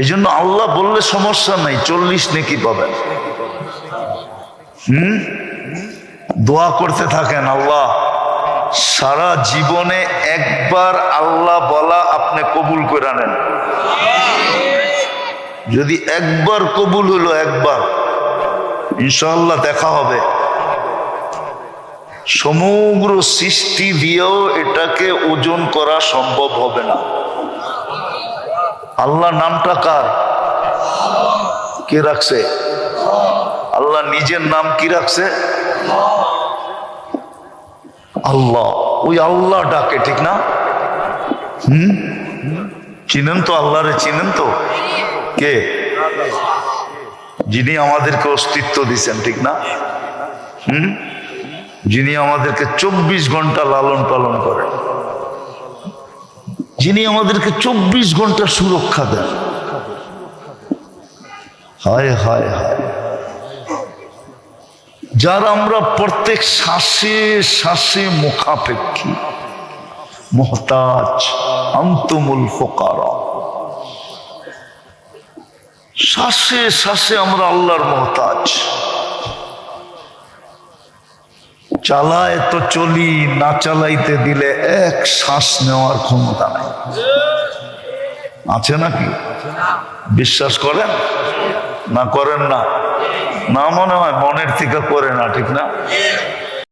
এই জন্য আল্লাহ বললে সমস্যা নাই, 40 নেকি পাবেন। দোয়া করতে থাকেন, আল্লাহ সারা জীবনে একবার আল্লাহ বলা আপনি কবুল করে নেন। যদি একবার কবুল হলো, একবার ইনশাআল্লাহ দেখা হবে। সমগ্র সৃষ্টি দিয়েও এটাকে ওজন করা সম্ভব হবে না। আল্লাহ নামটা কার? কে রাখছে? আল্লাহ নিজের নাম কি রাখছে? আল্লাহ। ওই আল্লাহ ডাকে, ঠিক না? চিনেন তো আল্লাহরে? চিনেন তো? কে? যিনি আমাদেরকে অস্তিত্ব দিচ্ছেন, ঠিক না? যিনি আমাদেরকে 24 ঘন্টা লালন পালন করেন, যিনি আমাদেরকে 24 ঘন্টা সুরক্ষা দেন। হায় হায় হায়, যার আমরা প্রত্যেক শ্বাসে শ্বাসে মুখাপেক্ষী, মুহতাজ, আনতুমুল ফুকারা। শ্বাসে শ্বাসে আমরা আল্লাহর মুহতাজ। চালায় তো চলি, না চালাইতে দিলে এক শ্বাস নেওয়ার ক্ষমতা নাই। আছে নাকি? বিশ্বাস করেন না? করেন না? না, মনে হয় মনের থেকে করে না, ঠিক না?